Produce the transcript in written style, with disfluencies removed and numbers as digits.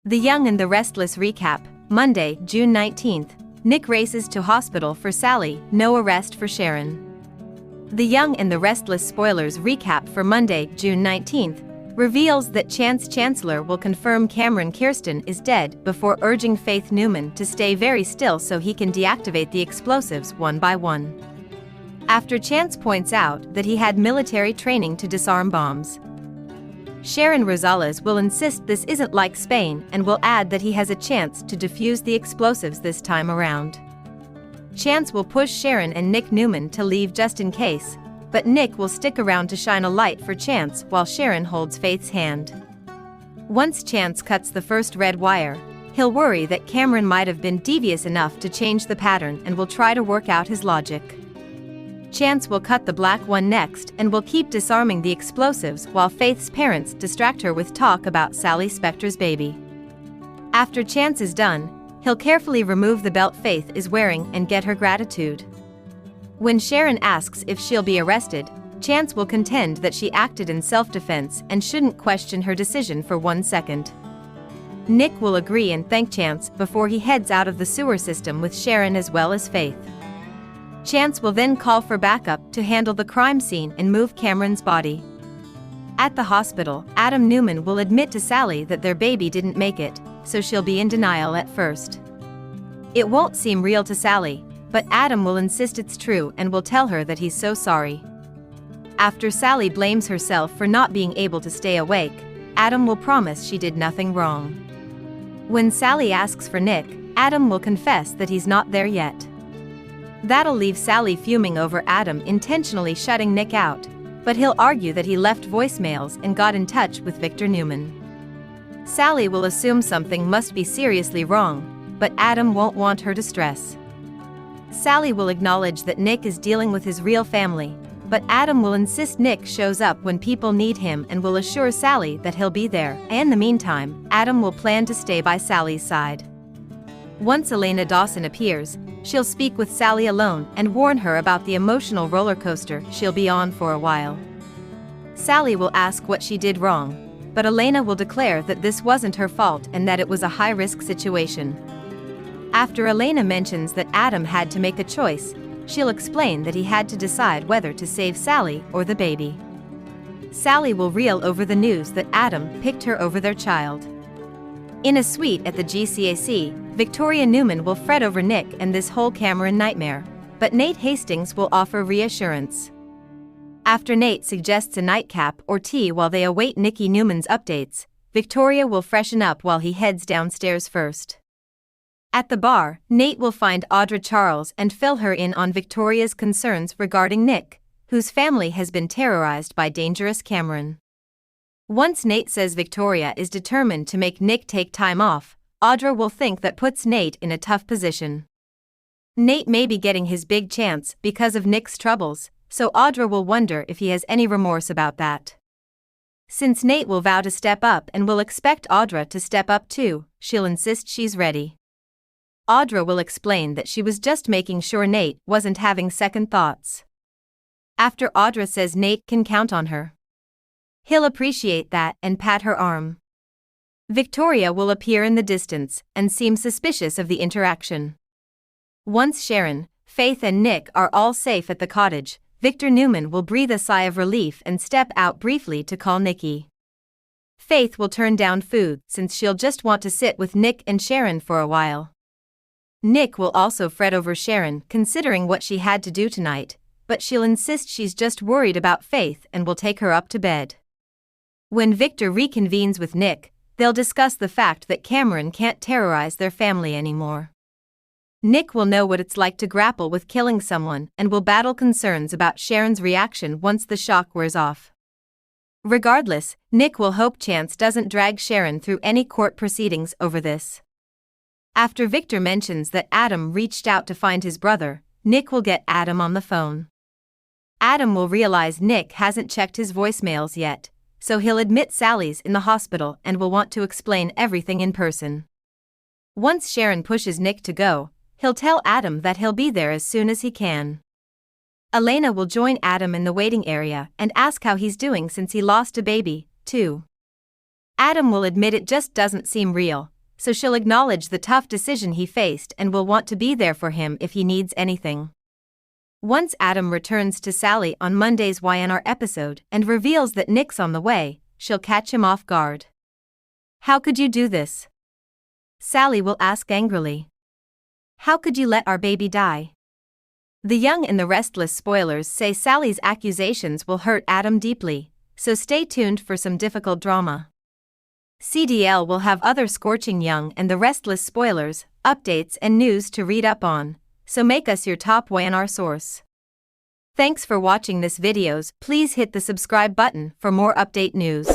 The Young and the Restless recap, Monday, June 19th. Nick races to hospital for Sally, no arrest for Sharon. The Young and the Restless spoilers recap for Monday, June 19th, reveals that Chance Chancellor will confirm Cameron Kirsten is dead before urging Faith Newman to stay very still so he can deactivate the explosives one by one. After Chance points out that he had military training to disarm bombs. Sharon Rosales will insist this isn't like Spain and will add that he has a chance to defuse the explosives this time around. Chance will push Sharon and Nick Newman to leave just in case, but Nick will stick around to shine a light for Chance while Sharon holds Faith's hand. Once Chance cuts the first red wire, he'll worry that Cameron might have been devious enough to change the pattern and will try to work out his logic. Chance will cut the black one next and will keep disarming the explosives while Faith's parents distract her with talk about Sally Spector's baby. After Chance is done, he'll carefully remove the belt Faith is wearing and get her gratitude. When Sharon asks if she'll be arrested, Chance will contend that she acted in self-defense and shouldn't question her decision for 1 second. Nick will agree and thank Chance before he heads out of the sewer system with Sharon as well as Faith. Chance will then call for backup to handle the crime scene and move Cameron's body. At the hospital, Adam Newman will admit to Sally that their baby didn't make it, so she'll be in denial at first. It won't seem real to Sally, but Adam will insist it's true and will tell her that he's so sorry. After Sally blames herself for not being able to stay awake, Adam will promise she did nothing wrong. When Sally asks for Nick, Adam will confess that he's not there yet. That'll leave Sally fuming over Adam intentionally shutting Nick out, but he'll argue that he left voicemails and got in touch with Victor Newman. Sally will assume something must be seriously wrong, but Adam won't want her to stress. Sally will acknowledge that Nick is dealing with his real family, but Adam will insist Nick shows up when people need him and will assure Sally that he'll be there. In the meantime, Adam will plan to stay by Sally's side. Once Elena Dawson appears, she'll speak with Sally alone and warn her about the emotional roller coaster she'll be on for a while. Sally will ask what she did wrong, but Elena will declare that this wasn't her fault and that it was a high-risk situation. After Elena mentions that Adam had to make a choice, she'll explain that he had to decide whether to save Sally or the baby. Sally will reel over the news that Adam picked her over their child. In a suite at the GCAC, Victoria Newman will fret over Nick and this whole Cameron nightmare, but Nate Hastings will offer reassurance. After Nate suggests a nightcap or tea while they await Nicky Newman's updates, Victoria will freshen up while he heads downstairs first. At the bar, Nate will find Audra Charles and fill her in on Victoria's concerns regarding Nick, whose family has been terrorized by dangerous Cameron. Once Nate says Victoria is determined to make Nick take time off, Audra will think that puts Nate in a tough position. Nate may be getting his big chance because of Nick's troubles, so Audra will wonder if he has any remorse about that. Since Nate will vow to step up and will expect Audra to step up too, she'll insist she's ready. Audra will explain that she was just making sure Nate wasn't having second thoughts. After Audra says Nate can count on her, he'll appreciate that and pat her arm. Victoria will appear in the distance and seem suspicious of the interaction. Once Sharon, Faith and Nick are all safe at the cottage, Victor Newman will breathe a sigh of relief and step out briefly to call Nicky. Faith will turn down food since she'll just want to sit with Nick and Sharon for a while. Nick will also fret over Sharon considering what she had to do tonight, but she'll insist she's just worried about Faith and will take her up to bed. When Victor reconvenes with Nick, they'll discuss the fact that Cameron can't terrorize their family anymore. Nick will know what it's like to grapple with killing someone and will battle concerns about Sharon's reaction once the shock wears off. Regardless, Nick will hope Chance doesn't drag Sharon through any court proceedings over this. After Victor mentions that Adam reached out to find his brother, Nick will get Adam on the phone. Adam will realize Nick hasn't checked his voicemails yet, so he'll admit Sally's in the hospital and will want to explain everything in person. Once Sharon pushes Nick to go, he'll tell Adam that he'll be there as soon as he can. Elena will join Adam in the waiting area and ask how he's doing since he lost a baby, too. Adam will admit it just doesn't seem real, so she'll acknowledge the tough decision he faced and will want to be there for him if he needs anything. Once Adam returns to Sally on Monday's YNR episode and reveals that Nick's on the way, she'll catch him off guard. "How could you do this?" Sally will ask angrily. "How could you let our baby die?" The Young and the Restless spoilers say Sally's accusations will hurt Adam deeply, so stay tuned for some difficult drama. CDL will have other scorching Young and the Restless spoilers, updates and news to read up on, so make us your top YNR source. Thanks for watching this videos. Please hit the subscribe button for more update news.